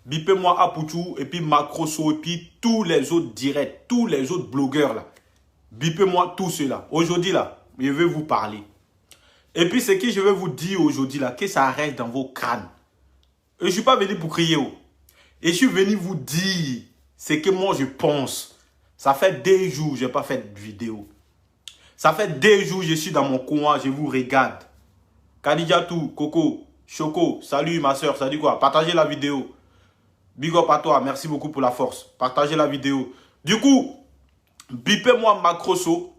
Bipez-moi Apoutou et puis Macroso et puis tous les autres directs, tous les autres blogueurs là. Bipez-moi tout cela. Aujourd'hui là, je vais vous parler. Et puis ce que je vais vous dire aujourd'hui là, que ça reste dans vos crânes. Et je ne suis pas venu pour crier. Et je suis venu vous dire ce que moi je pense. Ça fait 2 jours que je n'ai pas fait de vidéo. Ça fait 2 jours que je suis dans mon coin, je vous regarde. Kadijatou, Coco, Choco, salut ma soeur, ça dit quoi? Partagez la vidéo. Big up à toi, merci beaucoup pour la force. Partagez la vidéo. Du coup, bipez-moi Macroso,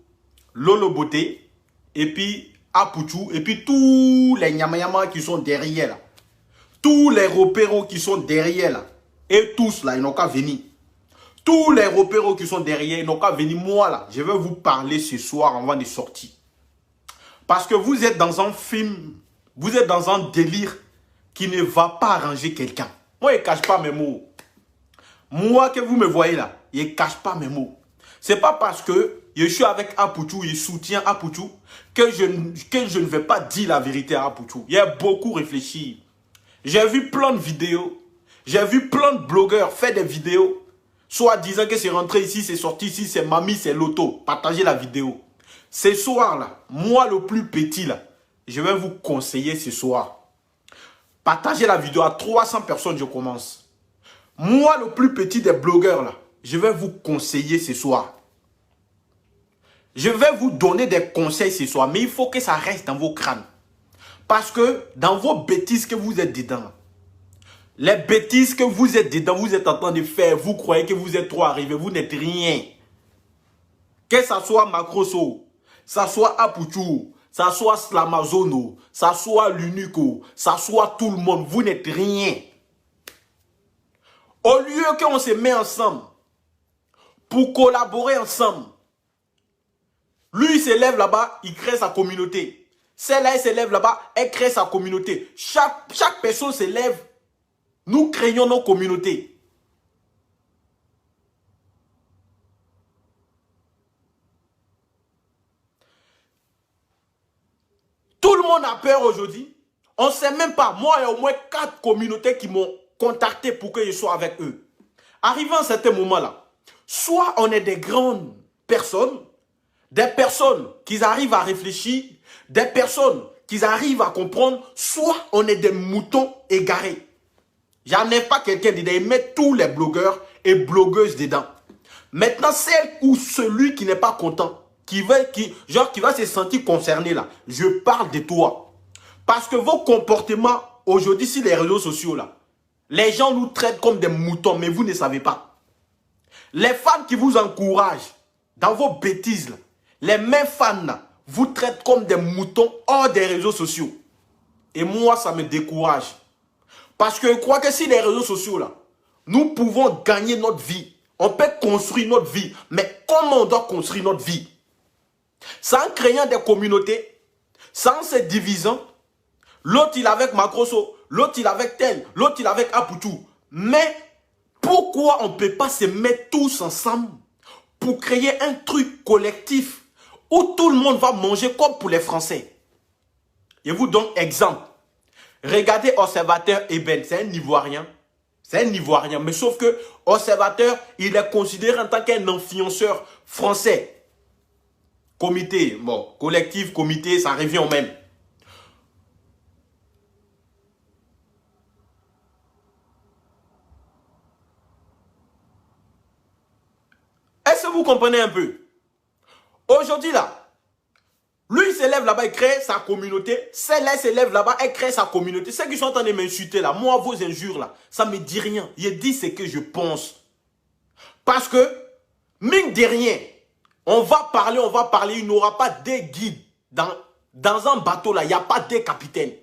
Lolo Beauté, et puis Apoutou, et puis tous les Nyamayama qui sont derrière là. Tous les repéros qui sont derrière là. Et tous là, ils n'ont qu'à venir. Tous les repéros qui sont derrière, ils n'ont qu'à venir. Moi là, je vais vous parler ce soir avant de sortir. Parce que vous êtes dans un film, vous êtes dans un délire qui ne va pas arranger quelqu'un. Moi, je ne cache pas mes mots. Moi, que vous me voyez là, je ne cache pas mes mots. Ce n'est pas parce que je suis avec Apoutou, je soutiens Apoutou, que je ne vais pas dire la vérité à Apoutou. Il y a beaucoup réfléchi. J'ai vu plein de vidéos. J'ai vu plein de blogueurs faire des vidéos. Soit disant que c'est rentré ici, c'est sorti ici, c'est Mamie, c'est Loto. Partagez la vidéo. Ce soir là, moi le plus petit là, je vais vous conseiller ce soir. Partagez la vidéo à 300 personnes, je commence. Moi, le plus petit des blogueurs, là, je vais vous conseiller ce soir. Je vais vous donner des conseils ce soir, mais il faut que ça reste dans vos crânes. Parce que dans vos bêtises que vous êtes dedans, les bêtises que vous êtes dedans, vous êtes en train de faire, vous croyez que vous êtes trop arrivé, vous n'êtes rien. Que ça soit Macroso, ça soit Apoutou, ça soit Slamazono, ça soit l'Unico, ça soit tout le monde, vous n'êtes rien. Au lieu qu'on se met ensemble pour collaborer ensemble, lui il se lève là-bas, il crée sa communauté. Celle-là, elle se lève là-bas, elle crée sa communauté. Chaque personne se lève, nous créons nos communautés. Tout le monde a peur aujourd'hui. On ne sait même pas. Moi, il y a au moins 4 communautés qui m'ont contacté pour que je sois avec eux. Arrivé à un certain moment-là, soit on est des grandes personnes, des personnes qui arrivent à réfléchir, des personnes qui arrivent à comprendre, soit on est des moutons égarés. J'en ai pas quelqu'un dedans. Ils mettent tous les blogueurs et blogueuses dedans. Maintenant, celle ou celui qui n'est pas content, qui va se sentir concerné là. Je parle de toi. Parce que vos comportements aujourd'hui sur les réseaux sociaux là, les gens nous traitent comme des moutons, mais vous ne savez pas. Les fans qui vous encouragent dans vos bêtises là, les mêmes fans là, vous traitent comme des moutons hors des réseaux sociaux. Et moi, ça me décourage. Parce que je crois que si les réseaux sociaux là, nous pouvons gagner notre vie. On peut construire notre vie. Mais comment on doit construire notre vie? Sans créant des communautés, sans se divisant. L'autre il est avec Macroso, l'autre il est avec tel, l'autre il est avec Apoutou. Mais pourquoi on ne peut pas se mettre tous ensemble pour créer un truc collectif où tout le monde va manger comme pour les Français? Je vous donne exemple. Regardez Observateur Eben, c'est un Ivoirien. C'est un Ivoirien, mais sauf que Observateur, il est considéré en tant qu'un influenceur français. Comité, bon, collectif, comité, ça revient au même. Est-ce que vous comprenez un peu? Aujourd'hui là, lui il se lève là-bas, il crée sa communauté. Celle-là se lève là-bas, elle crée sa communauté. Ceux qui sont en train de m'insulter là, moi vos injures là, ça me dit rien. Je dis ce que je pense. Parce que, mine de rien, on va parler, il n'y aura pas de guides. Dans un bateau là, il n'y a pas de capitaine.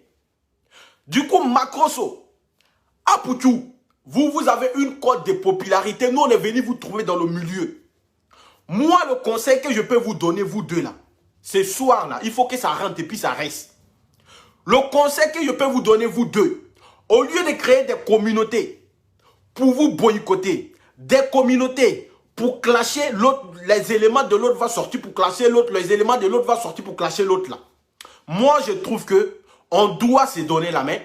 Du coup, Macroso, Apoutou, vous avez une cote de popularité. Nous, on est venu vous trouver dans le milieu. Moi, le conseil que je peux vous donner, vous deux là, ce soir là, il faut que ça rentre et puis ça reste. Le conseil que je peux vous donner, vous deux, au lieu de créer des communautés pour vous boycotter, des communautés pour clasher l'autre, les éléments de l'autre vont sortir pour clasher l'autre, les éléments de l'autre vont sortir pour clasher l'autre là. Moi, je trouve que on doit se donner la main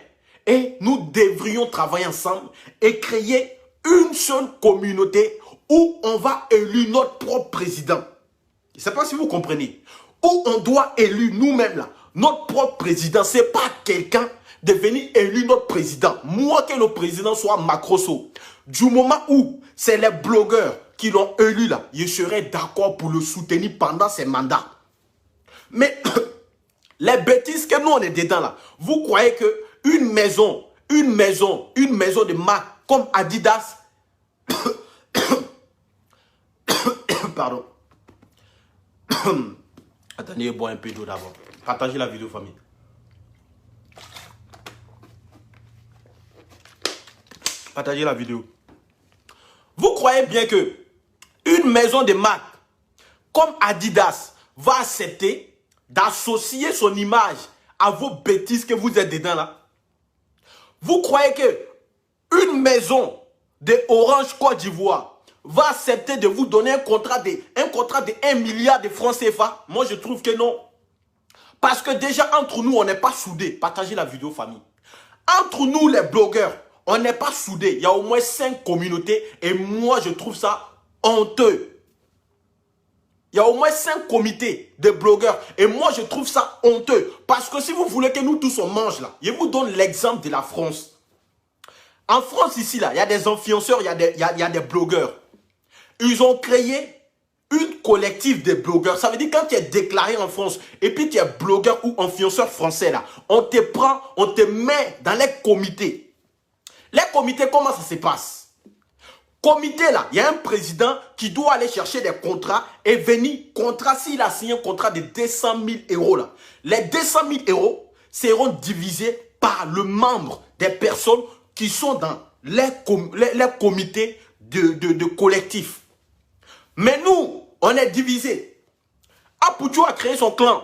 Et nous devrions travailler ensemble et créer une seule communauté où on va élire notre propre président. Je ne sais pas si vous comprenez. Où on doit élire nous-mêmes là, notre propre président. Ce n'est pas quelqu'un de venir élire notre président. Moi, que le président soit Macrosso. Du moment où c'est les blogueurs qui l'ont élu là, je serais d'accord pour le soutenir pendant ses mandats. Mais les bêtises que nous on est dedans là, vous croyez que une maison de marque comme Adidas, pardon, attendez, bois un peu d'eau d'abord. Partagez la vidéo, famille. Partagez la vidéo. Vous croyez bien que une maison de marque comme Adidas va accepter d'associer son image à vos bêtises que vous êtes dedans là? Vous croyez que une maison de Orange Côte d'Ivoire va accepter de vous donner un contrat de 1 milliard de francs CFA? Moi, je trouve que non. Parce que déjà, entre nous, on n'est pas soudés. Partagez la vidéo, famille. Entre nous, les blogueurs, on n'est pas soudés. Il y a au moins 5 communautés et moi, je trouve ça honteux. Il y a au moins 5 comités de blogueurs et moi, je trouve ça honteux. Parce que si vous voulez que nous tous on mange là, je vous donne l'exemple de la France. En France, ici, là, il y a des influenceurs, il y a des blogueurs. Ils ont créé une collective de blogueurs. Ça veut dire quand tu es déclaré en France et puis tu es blogueur ou influenceur français là, on te prend, on te met dans les comités. Les comités, comment ça se passe? Comité là, il y a un président qui doit aller chercher des contrats et venir, s'il a signé un contrat de 200 000 euros là. Les 200 000 euros seront divisés par le membre des personnes qui sont dans les comités de collectif. Mais nous, on est divisés. Apoutou a créé son clan.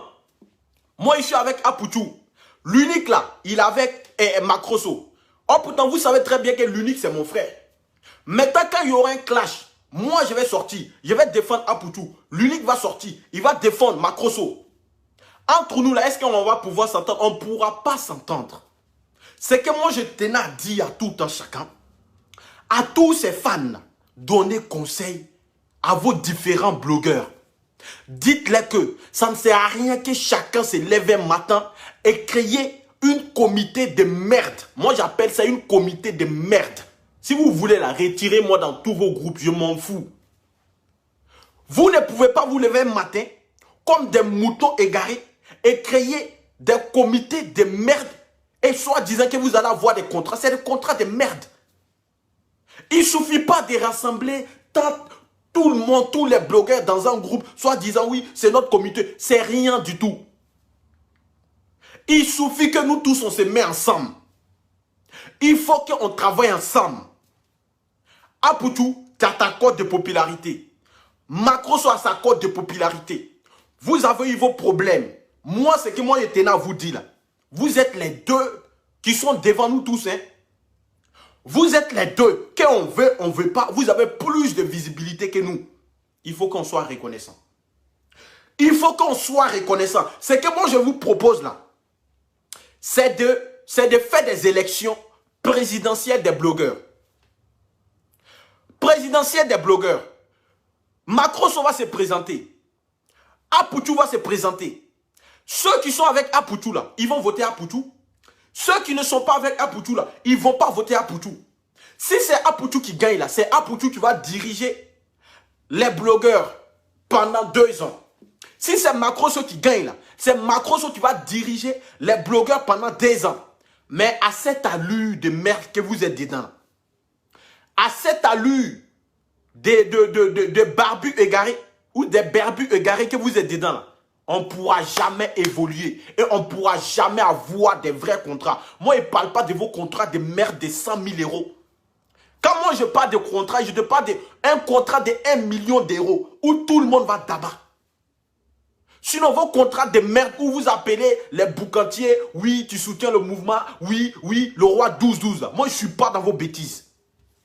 Moi, je suis avec Apoutou. L'unique là, il est avec Macrosso. Oh, pourtant, vous savez très bien que l'unique, c'est mon frère. Maintenant, quand il y aura un clash, moi, je vais sortir. Je vais défendre Apoutou. L'unique va sortir. Il va défendre Macrosso. Entre nous, là, est-ce qu'on va pouvoir s'entendre? On ne pourra pas s'entendre. C'est que moi, je tenais à dire à tout un chacun, à tous ces fans, donnez conseil à vos différents blogueurs. Dites-leur que ça ne sert à rien que chacun se lève un matin et créer une comité de merde. Moi, j'appelle ça une comité de merde. Si vous voulez la retirer, moi, dans tous vos groupes, je m'en fous. Vous ne pouvez pas vous lever un matin comme des moutons égarés et créer des comités de merde et soi-disant que vous allez avoir des contrats. C'est des contrats de merde. Il ne suffit pas de rassembler tout le monde, tous les blogueurs dans un groupe, soit disant oui, c'est notre comité. C'est rien du tout. Il suffit que nous tous, on se met ensemble. Il faut qu'on travaille ensemble. Apoutou, tu as ta cote de popularité. Macrosso a sa cote de popularité. Vous avez eu vos problèmes. Moi, c'est que moi, je tenais à vous dire là. Vous êtes les deux qui sont devant nous tous. Hein? Vous êtes les deux. Qu'on veut, on ne veut pas. Vous avez plus de visibilité que nous. Il faut qu'on soit reconnaissant. Il faut qu'on soit reconnaissant. Ce que moi, je vous propose là, c'est de faire des élections présidentielles des blogueurs. Présidentielles des blogueurs. Macrosso va se présenter. Apoutou va se présenter. Ceux qui sont avec Apoutou là, ils vont voter Apoutou. Ceux qui ne sont pas avec Apoutou là, ils ne vont pas voter Apoutou. Si c'est Apoutou qui gagne là, c'est Apoutou qui va diriger les blogueurs pendant 2 ans. Si c'est Macrosso qui gagne là, c'est Macrosso qui va diriger les blogueurs pendant 2 ans. Mais à cette allure de merde que vous êtes dedans, à cette allure de barbus égarés ou des barbus égarés que vous êtes dedans là, on ne pourra jamais évoluer et on ne pourra jamais avoir des vrais contrats. Moi, je ne parle pas de vos contrats de merde de 100 000 euros. Quand moi, je parle de contrat, je te parle d'un contrat de 1 million d'euros où tout le monde va tabac. Sinon, vos contrats de merde où vous appelez les boucantiers, oui, tu soutiens le mouvement, oui, le roi 12-12. Moi, je ne suis pas dans vos bêtises.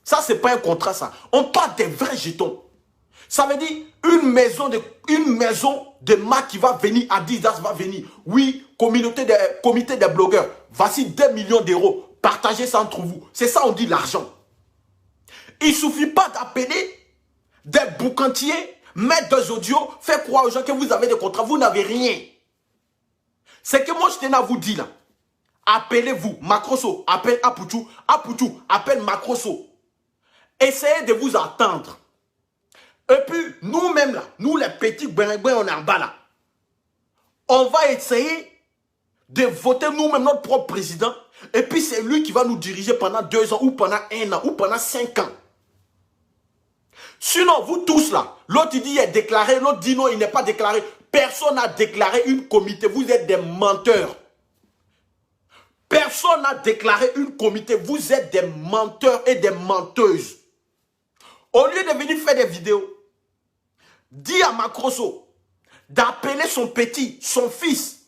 Ça, ce n'est pas un contrat, ça. On parle des vrais jetons. Ça veut dire une maison de marque qui va venir, Adidas va venir. Oui, comité des blogueurs. Voici 2 millions d'euros partagez ça entre vous. C'est ça on dit l'argent. Il ne suffit pas d'appeler des boucantiers, mettre des audios, faire croire aux gens que vous avez des contrats. Vous n'avez rien. C'est que moi je tenais à vous dire là. Appelez-vous, Macrosso, appelle Apoutou, Apoutou, appelle Macrosso. Essayez de vous attendre. Et puis, nous-mêmes là, nous les petits bénévoles, on est en bas là. On va essayer de voter nous-mêmes notre propre président. Et puis c'est lui qui va nous diriger pendant 2 ans, ou pendant 1 an, ou pendant 5 ans. Sinon, vous tous là, l'autre dit il est déclaré, l'autre dit non, il n'est pas déclaré. Personne n'a déclaré une comité, vous êtes des menteurs. Personne n'a déclaré une comité. Vous êtes des menteurs et des menteuses. Au lieu de venir faire des vidéos, dis à Macrosso d'appeler son petit, son fils,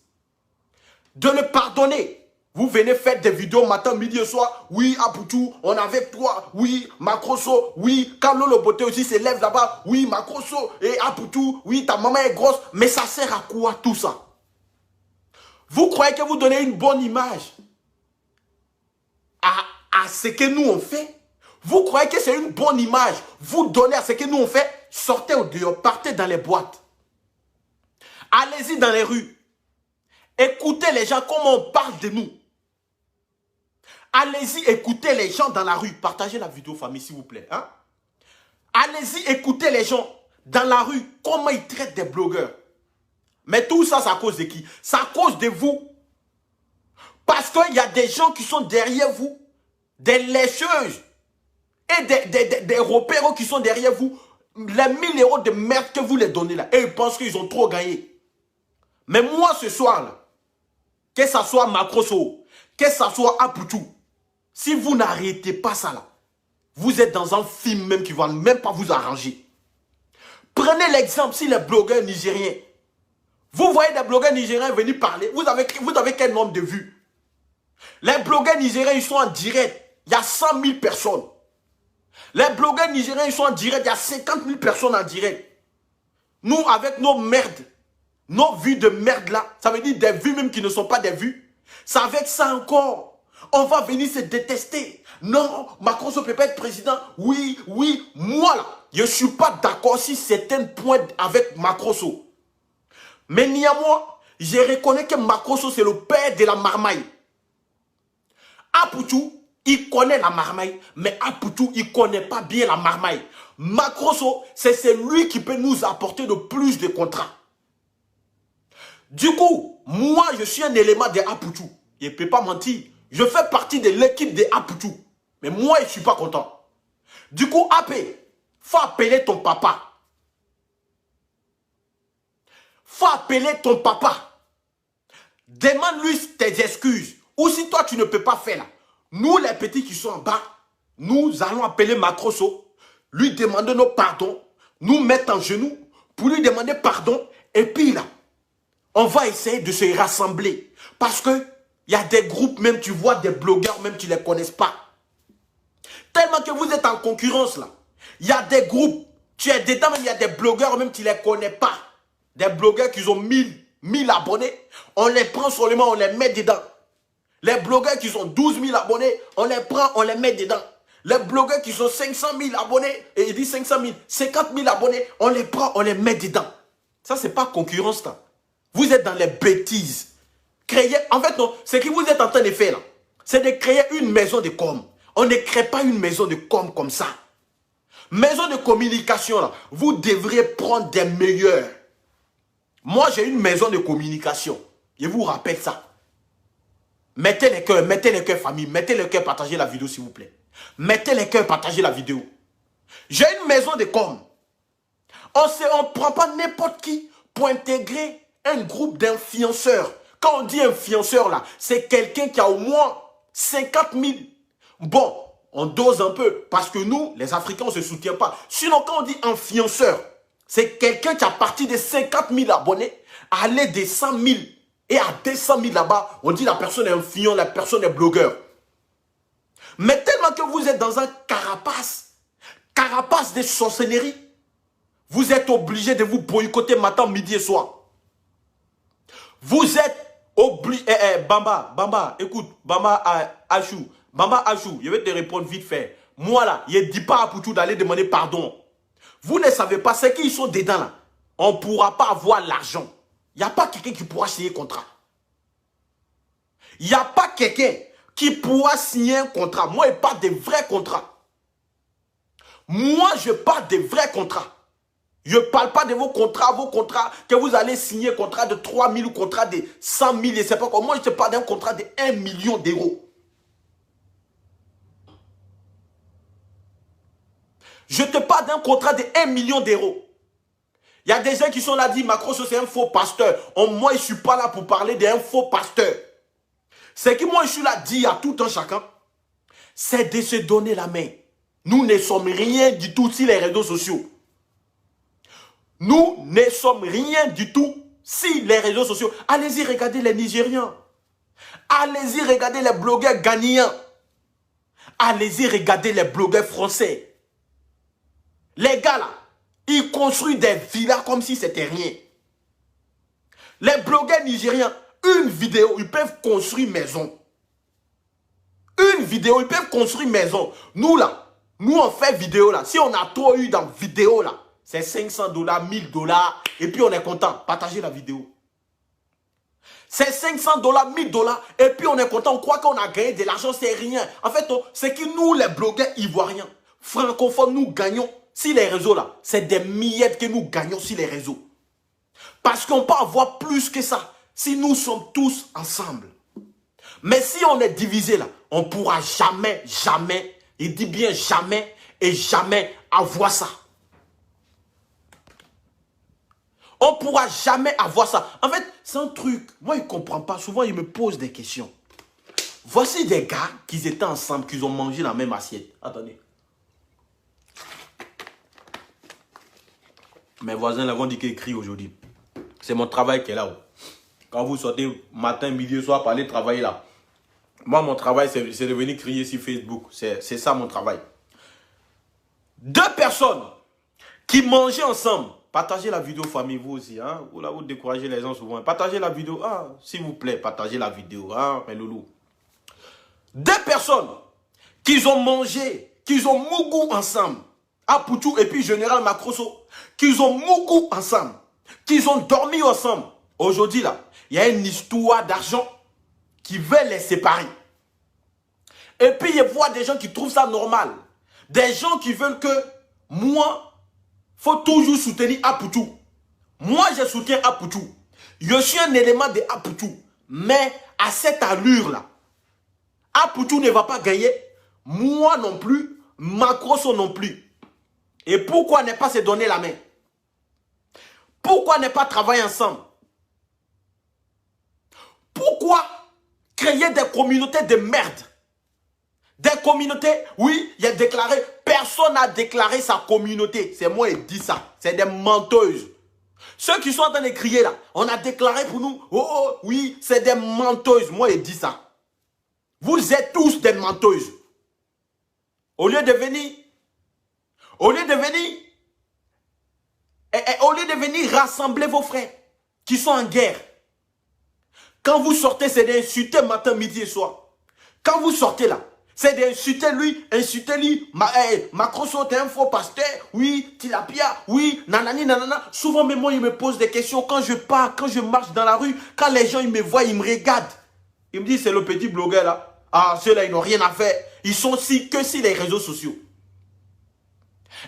de le pardonner. Vous venez faire des vidéos matin, midi et soir. Oui, Apoutou, on est avec toi. Oui, Macrosso. Oui, Carlo Loboté aussi se lève là-bas. Oui, Macrosso et Apoutou. Oui, ta maman est grosse. Mais ça sert à quoi tout ça? Vous croyez que vous donnez une bonne image à ce que nous on fait? Vous croyez que c'est une bonne image? Vous donnez à ce que nous on fait? Sortez au dehors, partez dans les boîtes. Allez-y dans les rues. Écoutez les gens, comment on parle de nous. Allez-y, écoutez les gens dans la rue. Partagez la vidéo, famille, s'il vous plaît. Hein? Allez-y, écoutez les gens dans la rue, comment ils traitent des blogueurs. Mais tout ça, c'est à cause de qui? C'est à cause de vous. Parce qu'il y a des gens qui sont derrière vous, des lécheuses et des repéros qui sont derrière vous. Les 1000 € de merde que vous les donnez là. Et ils pensent qu'ils ont trop gagné. Mais moi, ce soir là, que ça soit Macrosso, que ça soit Apoutou, si vous n'arrêtez pas ça là, vous êtes dans un film même qui ne va même pas vous arranger. Prenez l'exemple si les blogueurs nigériens, vous voyez des blogueurs nigériens venir parler, vous avez quel nombre de vues? Les blogueurs nigériens, ils sont en direct, il y a 100 000 personnes. Les blogueurs nigériens, ils sont en direct, il y a 50 000 personnes en direct. Nous, avec nos merdes, nos vues de merde là, ça veut dire des vues même qui ne sont pas des vues. C'est avec ça encore. On va venir se détester. Non, Macron ne peut pas être président. Oui, oui, moi là, je ne suis pas d'accord sur certains points avec Macrosso. Mais néanmoins, je reconnais que Macrosso c'est le père de la marmaille. Apoutou, il connaît la marmaille, mais Apoutou, il ne connaît pas bien la marmaille. Macrosso, c'est celui qui peut nous apporter de plus de contrats. Du coup, moi, je suis un élément de Apoutou. Je ne peux pas mentir. Je fais partie de l'équipe de Apoutou. Mais moi, je ne suis pas content. Du coup, AP, faut appeler ton papa. Faut appeler ton papa. Demande-lui tes excuses. Ou si toi, tu ne peux pas faire là. Nous, les petits qui sont en bas, nous allons appeler Macrosso, lui demander nos pardons, nous mettre en genoux pour lui demander pardon. Et puis là, on va essayer de se rassembler. Parce que il y a des groupes, même tu vois des blogueurs, même tu ne les connais pas. Tellement que vous êtes en concurrence là. Il y a des groupes, tu es dedans, même il y a des blogueurs, même tu ne les connais pas. Des blogueurs qui ont 1000 abonnés, on les prend seulement, on les met dedans. Les blogueurs qui ont 12 000 abonnés, on les prend, on les met dedans. Les blogueurs qui ont 500 000 abonnés, et il dit 500 000, 50 000 abonnés, on les prend, on les met dedans. Ça, c'est pas concurrence là. Vous êtes dans les bêtises. Créer, en fait non, ce que vous êtes en train de faire là, c'est de créer une maison de com. On ne crée pas une maison de com comme ça. Maison de communication là, vous devrez prendre des meilleurs. Moi j'ai une maison de communication. Je vous rappelle ça. Mettez les cœurs famille, mettez les cœurs, partagez la vidéo s'il vous plaît. Mettez les cœurs, partagez la vidéo. J'ai une maison de com. On ne prend pas n'importe qui pour intégrer un groupe d'influenceurs. Quand on dit influenceur là, c'est quelqu'un qui a au moins 50 000. Bon, on dose un peu parce que nous, les Africains, on ne se soutient pas. Sinon, quand on dit influenceur, c'est quelqu'un qui a parti de 50 000 abonnés à aller des 100 000 et à 200 000 là-bas. On dit la personne est influent, la personne est blogueur. Mais tellement que vous êtes dans un carapace de sorcellerie, vous êtes obligé de vous boycotter matin, midi et soir. Vous êtes obligé, Bamba, écoute, Bamba Achou, Bamba Achou, je vais te répondre vite fait. Moi là, je ne dis pas à Poutou d'aller demander pardon. Vous ne savez pas, ceux qui sont dedans là, on ne pourra pas avoir l'argent. Il n'y a pas quelqu'un qui pourra signer un contrat. Il n'y a pas quelqu'un qui pourra signer un contrat. Moi, je parle de vrais contrats. Moi, je parle de vrais contrats. Je ne parle pas de vos contrats que vous allez signer, contrat de 3 000 ou contrat de 100 000, je ne sais pas quoi. Moi, je te parle d'un contrat de 1 million d'euros. Je te parle d'un contrat de 1 million d'euros. Il y a des gens qui sont là, dit Macron, c'est un faux pasteur. Moi, je ne suis pas là pour parler d'un faux pasteur. Ce que moi, je suis là, dit à tout un chacun, c'est de se donner la main. Nous ne sommes rien du tout sur les réseaux sociaux. Nous ne sommes rien du tout sur les réseaux sociaux. Allez-y, regardez les Nigériens. Allez-y, regardez les blogueurs ghanéens. Allez-y, regardez les blogueurs français. Les gars là, ils construisent des villas comme si c'était rien. Les blogueurs nigériens, une vidéo, ils peuvent construire maison. Une vidéo, ils peuvent construire maison. Nous là, nous on fait vidéo là. Si on a trop eu dans vidéo là, c'est 500 $, 1000 $, et puis on est content. Partagez la vidéo. C'est 500 $, 1000 $, et puis on est content. On croit qu'on a gagné de l'argent, c'est rien. En fait, c'est que nous, les blogueurs ivoiriens, francophones, nous gagnons sur les réseaux là. C'est des miettes que nous gagnons sur les réseaux. Parce qu'on peut avoir plus que ça si nous sommes tous ensemble. Mais si on est divisé là, on ne pourra jamais, jamais, il dit bien jamais et jamais avoir ça. On ne pourra jamais avoir ça. En fait, c'est un truc. Moi, il ne comprend pas. Souvent, il me pose des questions. Voici des gars qui étaient ensemble, qui ont mangé la même assiette. Attendez. Mes voisins là vont dire qu'ils crient aujourd'hui. C'est mon travail qui est là-haut. Quand vous sortez matin, midi, soir pour aller travailler là. Moi, mon travail, c'est de venir crier sur Facebook. C'est ça mon travail. Deux personnes qui mangeaient ensemble. Partagez la vidéo, famille, vous aussi. Hein? Vous, là, vous découragez les gens souvent. Partagez la vidéo. Ah, s'il vous plaît, partagez la vidéo. Hein, mes loulous. Deux personnes qui ont mangé, qui ont mougou ensemble. À Poutou et puis Général Macrosso. Qui ont mougou ensemble. Qui ont dormi ensemble. Aujourd'hui, là, il y a une histoire d'argent qui veut les séparer. Et puis, il voit des gens qui trouvent ça normal. Des gens qui veulent que moi, faut toujours soutenir Apoutou. Moi, je soutiens Apoutou. Je suis un élément de Apoutou. Mais à cette allure-là, Apoutou ne va pas gagner. Moi non plus. Macrosso non plus. Et pourquoi ne pas se donner la main? Pourquoi ne pas travailler ensemble? Pourquoi créer des communautés de merde? Des communautés, oui, il y a déclaré, personne n'a déclaré sa communauté. C'est moi qui dis ça. C'est des menteuses. Ceux qui sont en train de crier là, on a déclaré pour nous, oh oui, c'est des menteuses. Moi je dis ça. Vous êtes tous des menteuses. Au lieu de venir rassembler vos frères qui sont en guerre. Quand vous sortez, c'est d'insulter matin, midi et soir. Quand vous sortez là, c'est d'insulter lui, Macrosso, t'es un faux pasteur, oui, Tilapia, oui, nanani, nanana. Souvent, même moi, il me pose des questions. Quand je pars, quand je marche dans la rue, quand les gens, ils me voient, ils me regardent. Ils me disent, c'est le petit blogueur là. Ah, ceux-là, ils n'ont rien à faire. Ils sont que sur les réseaux sociaux.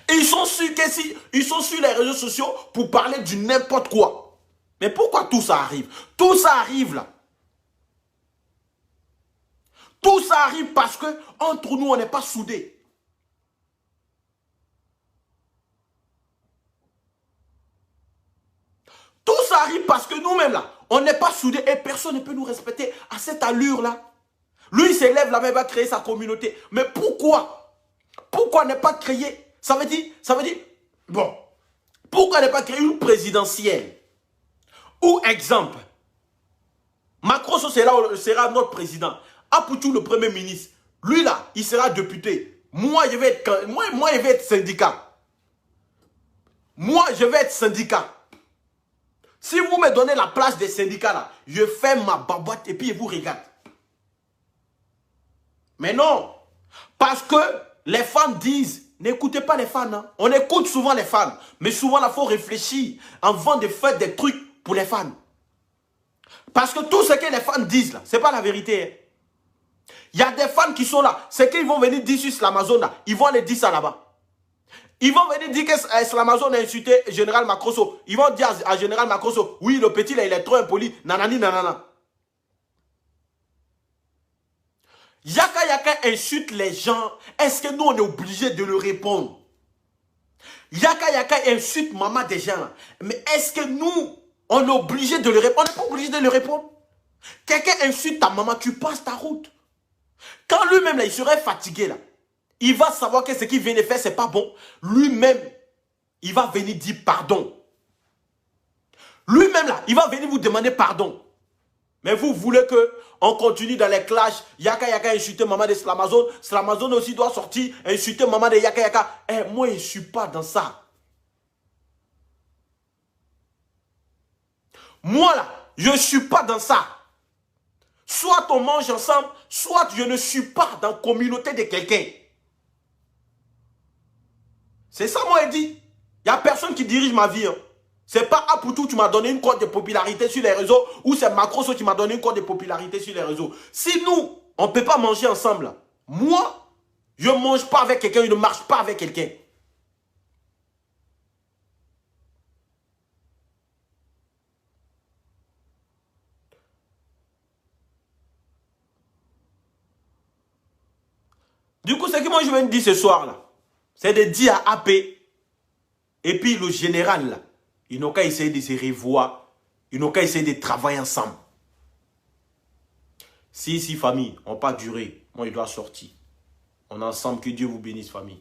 Ils sont sur les réseaux sociaux pour parler du n'importe quoi. Mais pourquoi tout ça arrive? Tout ça arrive là. Tout ça arrive parce que entre nous, on n'est pas soudés. Tout ça arrive parce que nous-mêmes là, on n'est pas soudés et personne ne peut nous respecter à cette allure-là. Lui, il s'élève là-bas, il va créer sa communauté. Mais pourquoi? Pourquoi ne pas créer? Ça veut dire, bon, pourquoi ne pas créer une présidentielle? Ou exemple, Macron sera notre président. Apoutou, le premier ministre, lui là, il sera député. Moi, je vais être syndicat. Moi, je vais être syndicat. Si vous me donnez la place des syndicats là, je fais ma baboite et puis je vous regarde. Mais non. Parce que les fans disent, n'écoutez pas les fans. Hein. On écoute souvent les fans. Mais souvent, il faut réfléchir avant de faire des trucs pour les fans. Parce que tout ce que les fans disent, là, ce n'est pas la vérité. Hein. Il y a des fans qui sont là. C'est qu'ils vont venir dire sur l'Amazon, là. Ils vont aller dire ça là-bas. Ils vont venir dire que l'Amazon a insulté Général Macrosso. Ils vont dire à Général Macrosso, oui, le petit, là, il est trop impoli. Nanani, nanana. Yaka Yaka insulte les gens. Est-ce que nous, on est obligé de le répondre? Yaka Yaka insulte maman des gens. Mais est-ce que nous, on est obligé de le répondre? On n'est pas obligé de le répondre. Quelqu'un insulte ta maman, tu passes ta route. Quand lui-même, là, il serait fatigué, là, il va savoir que ce qu'il vient de faire, c'est pas bon. Lui-même, il va venir dire pardon. Lui-même, là, il va venir vous demander pardon. Mais vous voulez qu'on continue dans les clashs. Yaka Yaka insulter maman de Slamazone. Slamazone aussi doit sortir insulter maman de Yaka Yaka. Eh, moi, je ne suis pas dans ça. Moi, là, je ne suis pas dans ça. Soit on mange ensemble, soit je ne suis pas dans la communauté de quelqu'un. C'est ça, moi, il dit. Il n'y a personne qui dirige ma vie. Hein. C'est pas Apoutou qui m'a donné une cote de popularité sur les réseaux ou c'est Macrosso qui m'a donné une cote de popularité sur les réseaux. Si nous, on ne peut pas manger ensemble, moi, je ne mange pas avec quelqu'un, je ne marche pas avec quelqu'un. Du coup, ce que moi je viens de dire ce soir, là, c'est de dire à AP et puis le général, là, ils n'ont qu'à essayer de se revoir. Ils n'ont qu'à essayer de travailler ensemble. Si, famille, on n'a pas duré, moi, il doit sortir. On est ensemble, que Dieu vous bénisse, famille.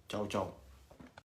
Ciao, ciao.